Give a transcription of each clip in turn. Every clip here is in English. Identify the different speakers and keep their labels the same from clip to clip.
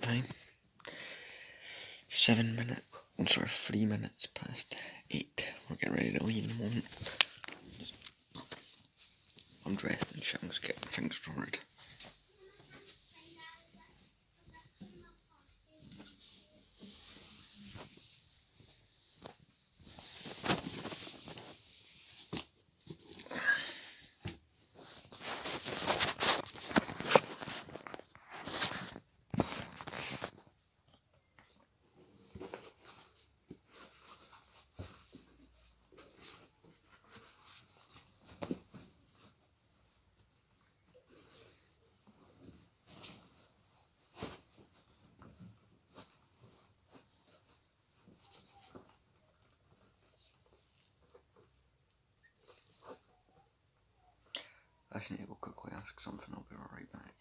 Speaker 1: time. 3 minutes past 8. We're getting ready to leave in a moment. I'm dressed and shit, I'm just getting things sorted. I just need to go quickly ask something, I'll be right back.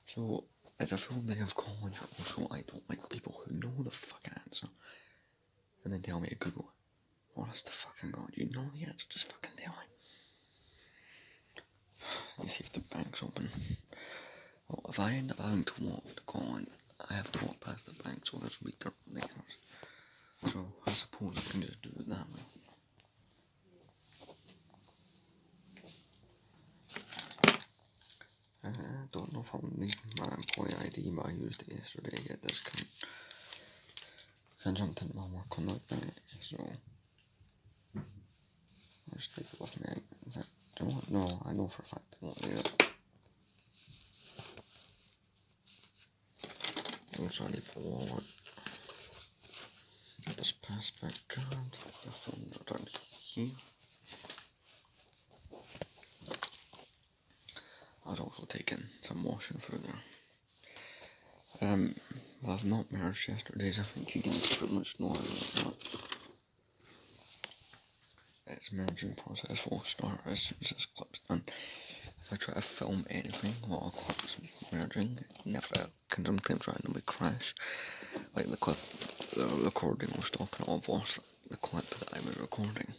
Speaker 1: So, it's a full day of college, also I don't like people who know the fucking answer and then tell me to Google it. Honest to fucking God, you know the answer, just fucking tell me. You see if the bank's open. Well, if I end up having to walk to college, I have to walk past the bank, so that's ridiculous. So, I suppose I can just do it that way. I don't know if I'll need my employee ID, but I used it yesterday to get discount. I jumped into my work on that bank, so I'll just take it with me. In fact, do you know what? No, I know for a fact I won't need it. Also, I need the wallet, this passport card, the phones are down here. I was also taking some washing through there. Well, I've not merged yesterday's, I think you can pretty much know how its merging process will start as soon as this clip's done. If I try to film anything while a clip's merging, never can sometimes randomly crash. Like the clip, the recording was talking, I've lost the clip that I was recording.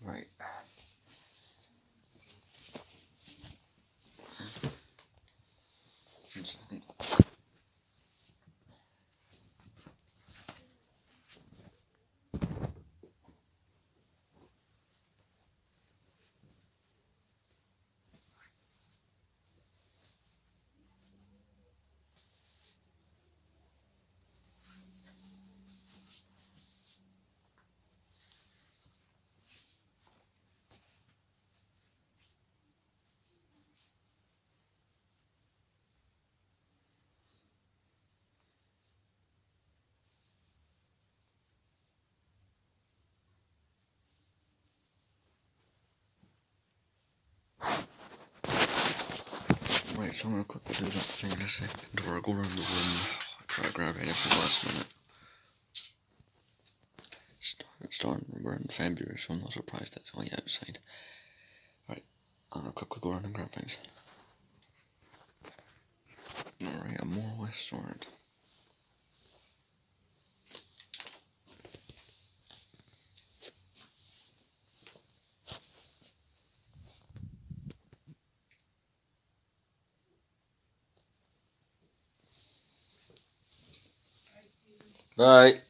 Speaker 1: Right. Right, so I'm gonna quickly do that thing in a second, or I go around the room, try to grab anything last minute. We're in February, so I'm not surprised it's only outside. Right, I'm gonna quickly go around and grab things. Alright, I'm more or less sorted. Bye!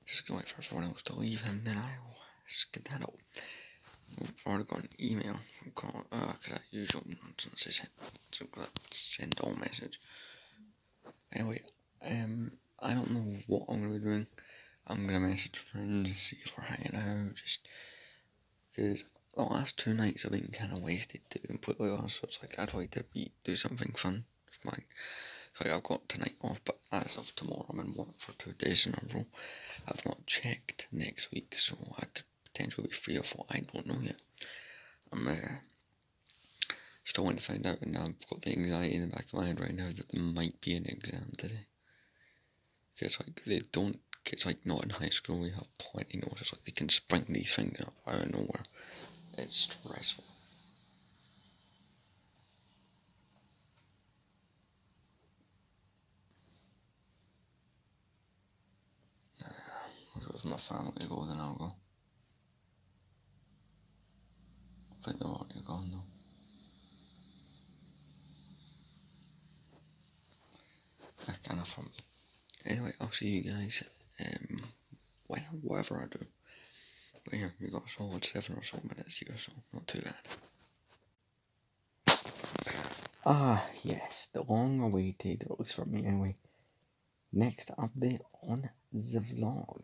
Speaker 1: Just gonna wait for everyone else to leave and then I'll skedaddle. I've already got an email from cause that usual nonsense is send all message. Anyway, I don't know what I'm gonna be doing. I'm gonna message friends, see if we're hanging out, just because the last 2 nights have been kind of wasted, to be completely honest. So it's like I'd like to do something fun with mine. So I've got tonight off, but as of tomorrow, I'm in work for 2 days in a row. I've not checked next week, so I could potentially be free or 4. I don't know yet. I'm still want to find out, and I've got the anxiety in the back of my head right now that there might be an exam today. It's like they don't. It's like not in high school. We have plenty of notice. Like they can spring these things up out of nowhere. It's stressful. If my family go, then I'll go. I think they're already gone though. That's kind of fun. Anyway, I'll see you guys whatever I do. But here, we got a solid 7 or so minutes here, so not too bad. Yes, the long awaited, at least for me anyway, next update on the vlog.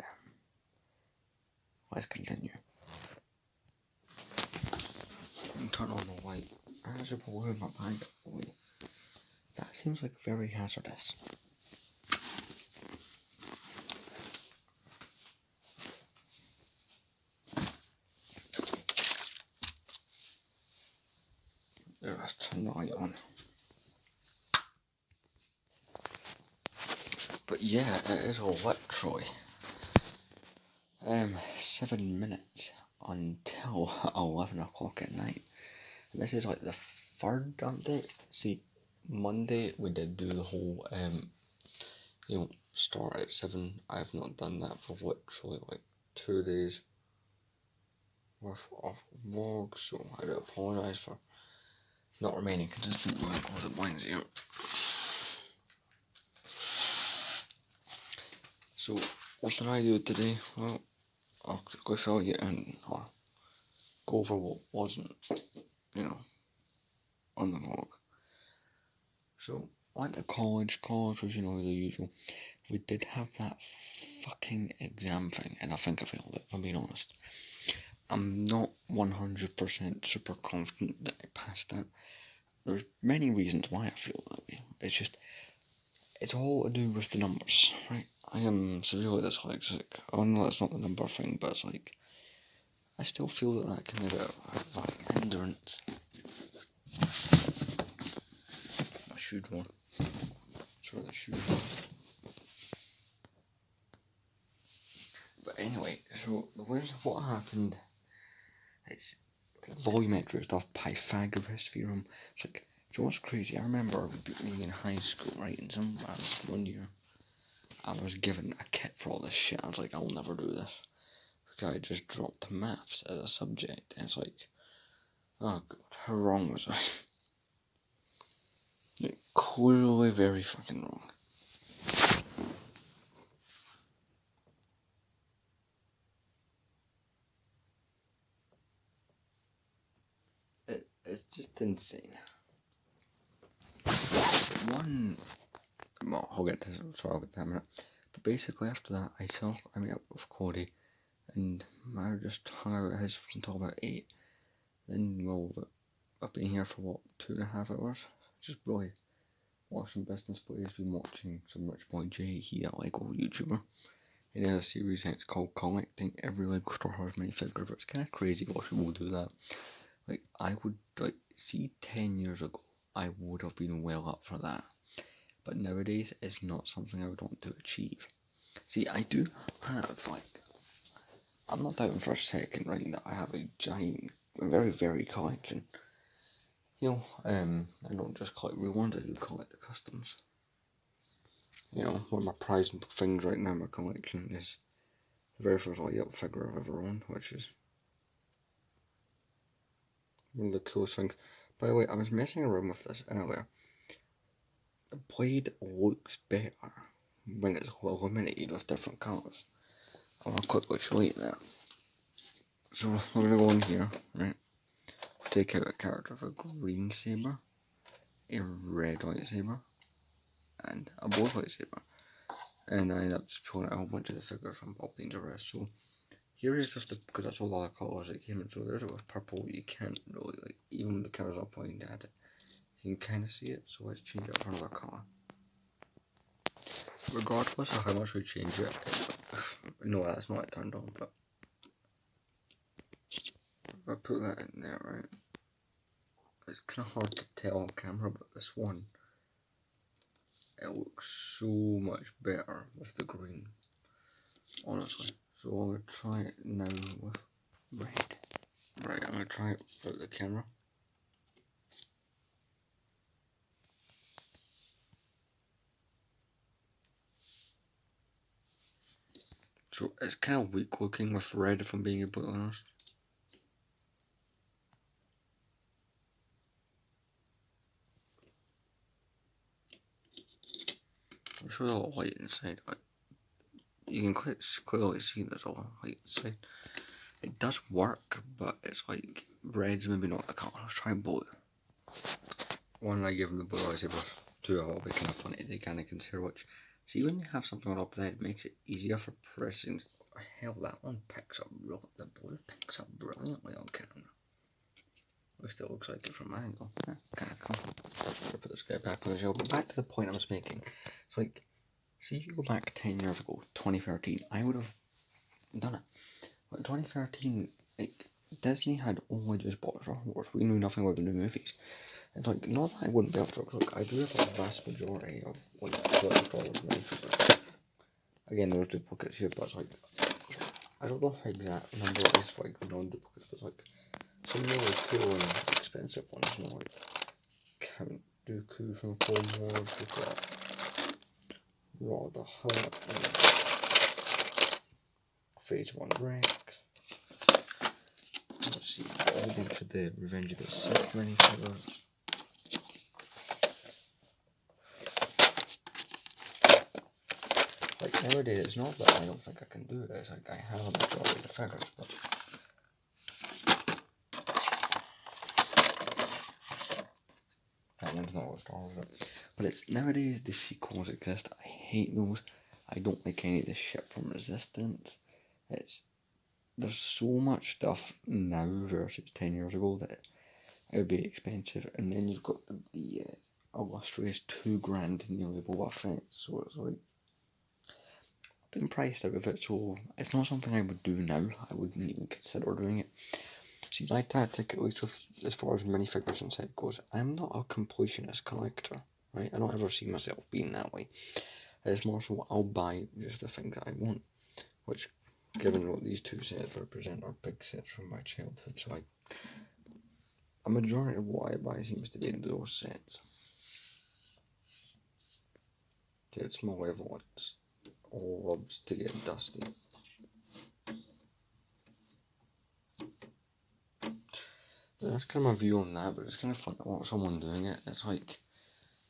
Speaker 1: Let's continue. Turn on the light. I should probably move my bag away. That seems like very hazardous. Let's turn the light on. But yeah, it is literally 7 minutes until 11 o'clock at night. And this is like the 3rd update. See, Monday we did do the whole start at 7. I've not done that for literally like 2 days worth of vlogs, so I do apologise for not remaining consistent with the blinds here. So what did I do today? Well, I'll quickly fill you in or go over what wasn't, on the vlog. So I went to college. College was, the usual. We did have that fucking exam thing, and I think I failed it, if I'm being honest. I'm not 100% super confident that I passed that. There's many reasons why I feel that way. It's all to do with the numbers, right? I am severely dyslexic. I know that's not the number thing, but it's like, I still feel that can be a bit of a hindrance. My shoe drawer. That's where the shoe is. But anyway, so what happened is volumetric stuff, Pythagoras theorem. It's like, so what's crazy? I remember being in high school, right? And one year, I was given a kit for all this shit. I was like, I'll never do this. Because I just dropped maths as a subject. And it's like, oh god, how wrong was I? Like, clearly very fucking wrong. It's just insane. I'll get to that in a minute. But basically after that, I met up with Cody, and I just hung out at his until about 8. Then, I've been here for 2.5 hours? Just really watching business plays, been watching some Rich Boy J, he a Lego YouTuber. It is a series and it's called Collecting Every Lego Star Wars minifigure. It's kind of crazy what people do that. Like, I would, see 10 years ago, I would have been well up for that. But nowadays, it's not something I would want to achieve. See, I do have, I'm not doubting for a second, right, that I have a giant, very, very collection. I don't just collect real ones, I do collect the customs. One of my prized things right now in my collection is the very first light-up figure I've ever owned, which is one of the coolest things. By the way, I was messing around with this earlier. The blade looks better when it's illuminated with different colours. I'll quickly show you that. So we're going to go in here, right? Take out a character with a green saber, a red lightsaber, and a blue lightsaber. And I end up just pulling out a whole bunch of the figures from Palpatine's arrest. So here is just because that's all the other colours that came in. So there's it with purple, you can't really, even when the camera's not pointing at it, you can kind of see it. So let's change it for another colour. Regardless of how much we change it, no, that's not it turned on, but if I put that in there, right, it's kind of hard to tell on camera, but this one, it looks so much better with the green, honestly. So I'm going to try it now with red. Right, I'm going to try it without the camera. So it's kind of weak looking with red, if I'm being completely honest. I'm sure there's a lot of light inside. You can quite clearly see there's a lot of light inside. It does work, but it's like red's maybe not the colour. Let's try blue. One I give them the blue lightsaber, two will be kind of funny. They kind of consider which. See, when you have something on top there, it makes it easier for pressing. Hell, that one picks up. The blue picks up brilliantly on camera. At least it looks like it from my angle. Yeah, kind of cool. I'll put this guy back on the shelf. But back to the point I was making. It's like, see if you go back 10 years ago, 2013, I would have done it. But 2013, Disney had only just bought Star Wars. We knew nothing about the new movies. It's like, not that I wouldn't be able to look. I do have a vast majority of Star Wars minifigures. Again, there's duplicates here, but it's like, I don't know the exact number it is for non-duplicates, but it's like some really cool and expensive ones, like Count Dooku from Clone Wars. We've got Raw the Hutt, Phase 1 Rex. Let's see, a whole bunch of the Revenge of the Sith minifigures. Nowadays, it's not that I don't think I can do it, it's like I have a majority of the figures, but that one's not what Star Wars is. But it's nowadays the sequels exist. I hate those. I don't like any of the shit from Resistance. There's so much stuff now versus 10 years ago that it would be expensive. And then you've got the illustrious $2,000 nearly Boba Fett, so it's like I've been priced out of it, so it's not something I would do now. I wouldn't even consider doing it. See, my tactic, at least with as far as minifigures and set goes, I'm not a completionist collector, right? I don't ever see myself being that way. It's more so I'll buy just the things that I want, which, given what these two sets represent, are big sets from my childhood, so a majority of what I buy seems to be in those sets. It's Malevolence. All loves to get dusty. That's kind of my view on that, but it's kind of fun to watch someone doing it. It's like,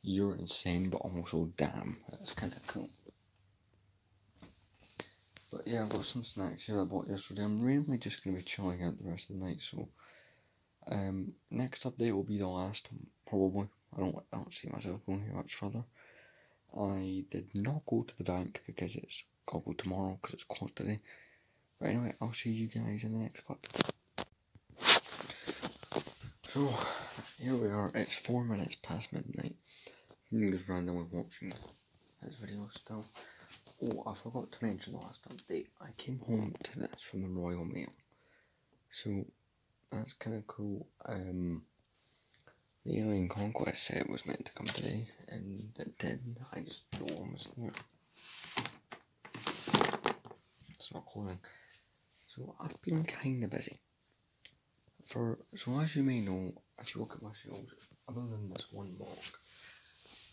Speaker 1: you're insane, but also damn. That's kind of cool. But yeah, I've got some snacks here I bought yesterday. I'm randomly just going to be chilling out the rest of the night, so next update will be the last one, probably. I don't see myself going here much further. I did not go to the bank because I'll go tomorrow because it's closed today. But anyway, I'll see you guys in the next clip. So, here we are, it's 4 minutes past midnight. I'm just randomly watching this video still. Oh, I forgot to mention the last update. I came home to this from the Royal Mail. So that's kind of cool. The Alien Conquest set was meant to come today, and it did. I just no one was here. It's not closing. So I've been kind of busy. So as you may know, if you look at my shelves, other than this one mug,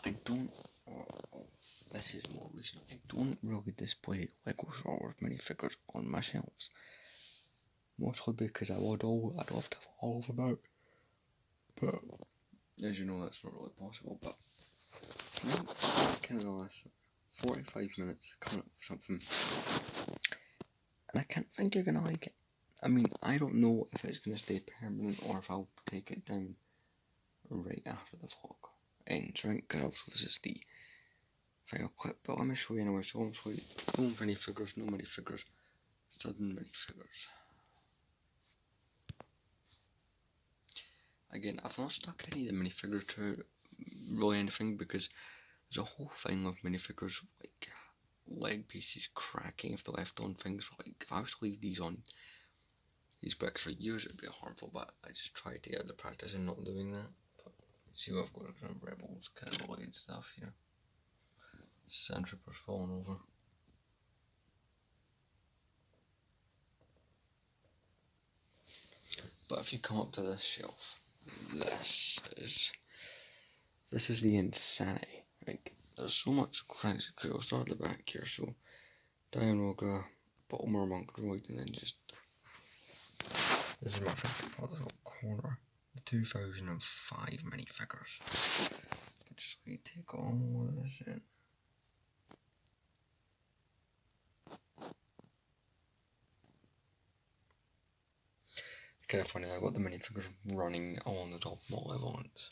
Speaker 1: I don't. This is more recent. I don't really display Lego Star Wars minifigures on my shelves. Mostly because I'd love to have all of them out. But as you know, that's not really possible. But kind of the last 45 minutes coming up with something, and I can't think you're gonna like it. I mean, I don't know if it's gonna stay permanent or if I'll take it down right after the vlog ends, right? Because obviously this is the final clip. But let me show you anyway. So obviously, no minifigures, no minifigures, sudden minifigures. Again, I've not stuck any of the minifigures to really anything because there's a whole thing with minifigures like leg pieces cracking if they're left on things. Like if I was to leave these on these bricks for years, it'd be harmful. But I just try to get out the practice and not doing that. But see what I've got kind of rebels, kind of related stuff here. Sandtroopers falling over. But if you come up to this shelf, this is the insanity. Like there's so much crazy. Cause I'll start at the back here. So Dianoga, Balmer, Monk Droid, and then just this is my favourite part of the little corner. The 2005 minifigures. Just let me take all of this in. It's kind of funny, I've got the minifigures running along the top of all at once.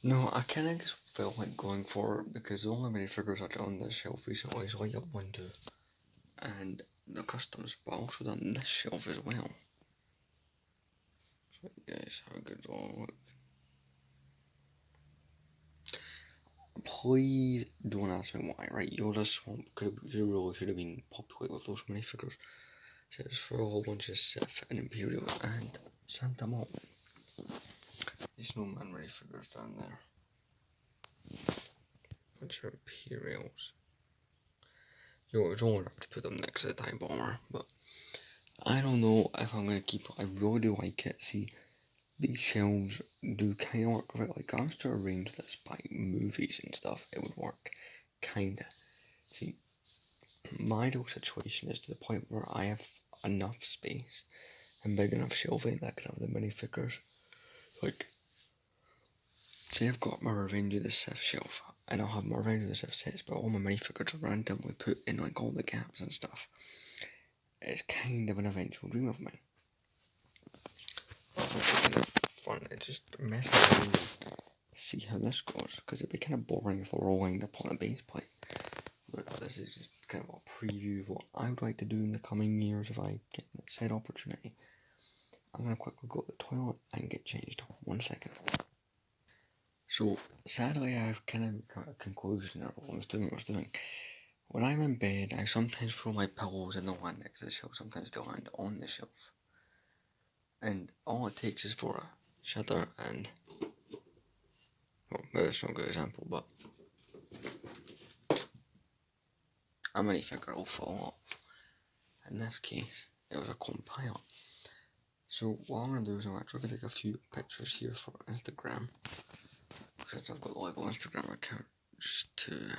Speaker 1: No, I kind of just felt like going for it because the only minifigures I've done on this shelf recently is Light Up Window and the customs, but I've also done this shelf as well. So guys, how good do I look? Please don't ask me why, right? Yoda Swamp really should have been populated with those minifigures. So it's for a whole bunch of Sith and Imperial and Santa Maul. There's no man minifigures down there. Bunch of Imperials. It was only right to put them next to the TIE Bomber, but I don't know if I'm gonna keep it. I really do like it. See, these shelves do kind of work with it. Like, I was to arrange this by movies and stuff, it would work kinda. See, my ideal situation is to the point where I have enough space and big enough shelving that I can have the minifigures. Like, say I've got my Revenge of the Sith shelf, and I'll have my Revenge of the Sith sets, but all my minifigures are randomly put in like all the gaps and stuff. It's kind of an eventual dream of mine. I think it's kind of fun to just mess around and see how this goes, because it'd be kind of boring if we're all lined up on a base plate. But this is just kind of a preview of what I would like to do in the coming years if I get that said opportunity. I'm going to quickly go to the toilet and get changed. 1 second. So, sadly, I've kind of got a conclusion of what I was doing. When I'm in bed, I sometimes throw my pillows in the land next to the shelf, sometimes they land on the shelf. And all it takes is for a shudder and... well, maybe it's not a good example, but... a minifigure will fall off. In this case, it was a compile. So what I'm going to do is I'm actually going to take a few pictures here for Instagram. Since I've got the Lego Instagram account, just to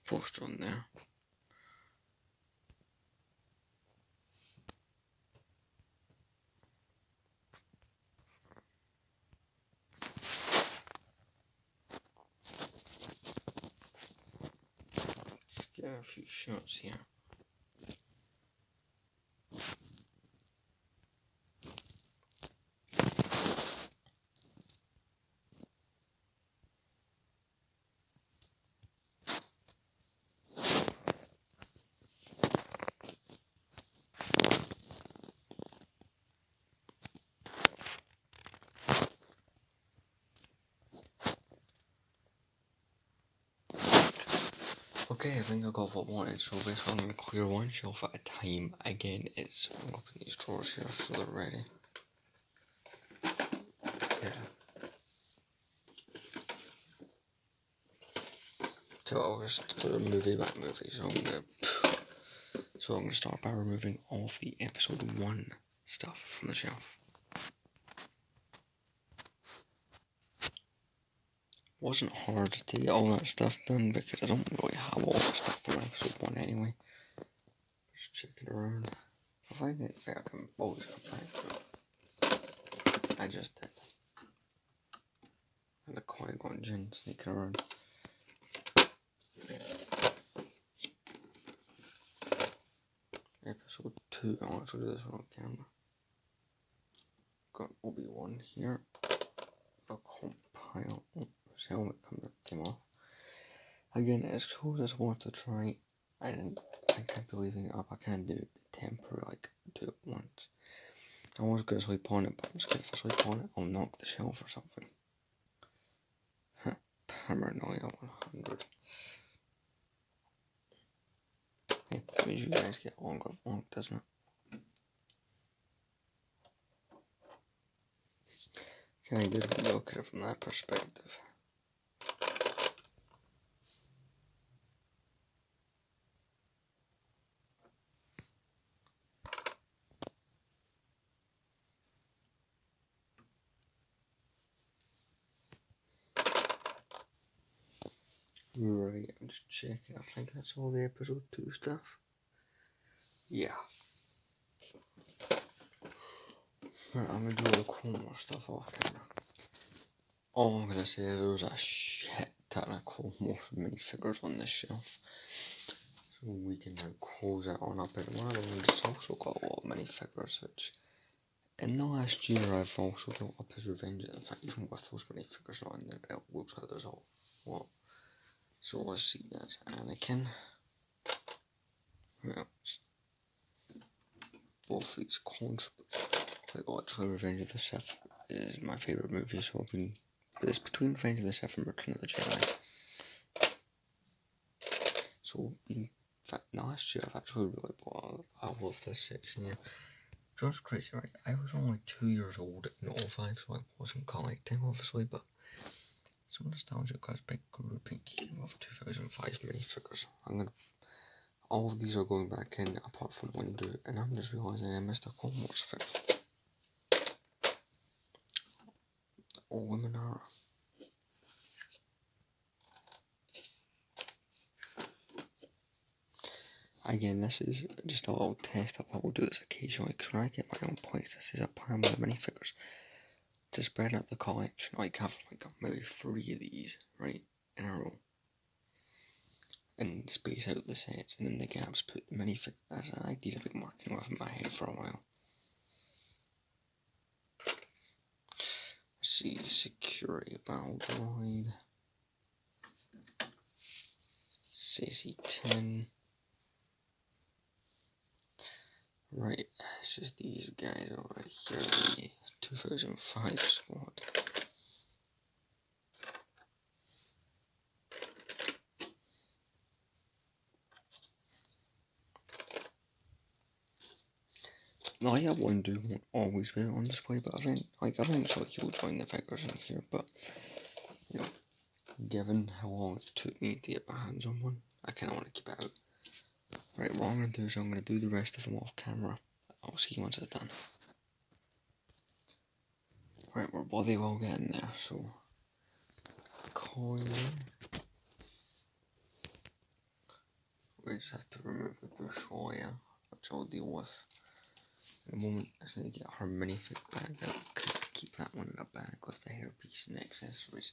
Speaker 1: post on there. Let's get a few shots here. Okay, I think I got what I wanted, so basically I'm going to clear one shelf at a time. Again, it's I'm going to open these drawers here so they're ready. Yeah. So I'll just do a movie by movie, so I'm going to start by removing all of the episode 1 stuff from the shelf. Wasn't hard to get all that stuff done because I don't really have all that stuff from episode 1 anyway. Just checking around. If I find anything I can always come back to it. I just did. And a Qui-Gon Jinn sneaking around. Episode 2, I'll actually do this one on camera. Got Obi-Wan here. A compile. Oh, his helmet came off. Again, as close as I wanted to try, I didn't think I'd be leaving it up. I kind of did it temporarily, like, do it once. I was going to sleep on it, but I'm scared if I sleep on it, I'll knock the shelf or something. Paranoia 100. Hey, that means you guys get longer vlog, doesn't it? Kind of good to look at it from that perspective. Right, I'm just checking. I think that's all the episode 2 stuff. Yeah. Right, I'm gonna do all the Clone Wars stuff off camera. All I'm gonna say is there was a shit ton of Clone Wars minifigures on this shelf. So we can now close it on up. And one of them has also got a lot of minifigures, which in the last year I've also built up his Revenge. In fact, even with those minifigures not in there, it looks like there's a lot. So let's see, that's Anakin. Who else? Both these clones. Like, literally Revenge of the Sith is my favourite movie, so it's between Revenge of the Sith and Return of the Jedi. So, in fact, last year I've actually really bought I love this section here. Just crazy, right? I was only 2 years old in 05, so I wasn't collecting, obviously, but so nostalgic because big grouping of 2005 minifigures. All of these are going back in, apart from Windu, and I'm just realising I missed a Clone Wars film. All women are. Again, this is just a little test of I will do this occasionally, because when I get my own place, this is a plan with minifigures. To spread out the collection, like have like maybe 3 of these, right, in a row. And space out the sets, and in the gaps put the minifigures. That's an idea I've been working with in my head for a while. Let's see, security battle droid. Sassy 10. Right, it's just these guys over here, the 2005 squad. Now, yeah, Windu won't always be on display, but eventually he'll join the figures in here, but, you know, given how long it took me to get my hands on one, I kinda want to keep it out. Right, what I'm gonna do is I'm gonna do the rest of them off camera. I'll see you once it's done. Right, we're bloody well getting there, so... Coil... We just have to remove the bush wire, which I'll deal with in a moment. I just need to get her minifig bag out. Keep that one in a bag with the hairpiece and accessories.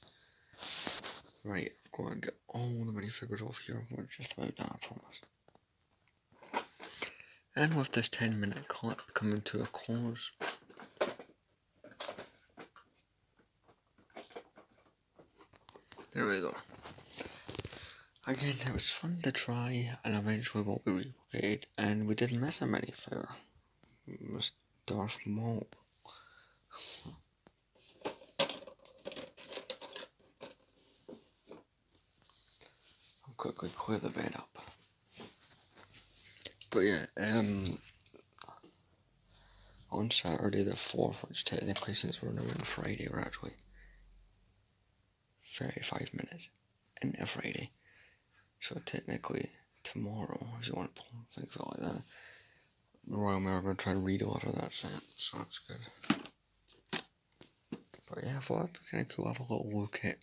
Speaker 1: Right, I've got to get all the minifigures off here. We're just about done, I promise. And with this 10-minute clip coming to a close, there we go. Again, it was fun to try, and eventually what we relocated, and we didn't miss a minifigure. It was Darth Maul. quickly clear the bed up. But yeah, on Saturday the 4th, which technically since we're now on Friday, we're actually 35 minutes into Friday. So technically tomorrow, if you want to think of it like that, the Royal Mail are going to try and redeliver that set, so that's good. But yeah, I thought it'd be kind of cool to have a little look at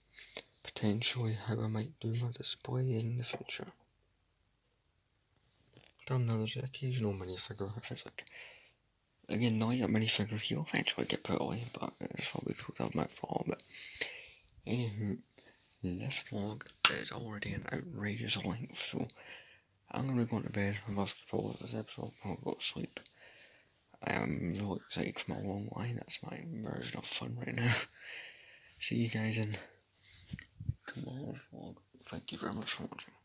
Speaker 1: potentially how I might do my display in the future. Don't know, there's an occasional minifigure if it's like, again, not yet minifigure, he'll eventually get put away, but it's probably cool to have my vlog. But anywho, this vlog is already an outrageous length, so I'm going to be going to bed. I'm about to probably this episode, I'll go to sleep. I am really excited for my long line, that's my version of fun right now. See you guys in tomorrow's vlog. Thank you very much for watching.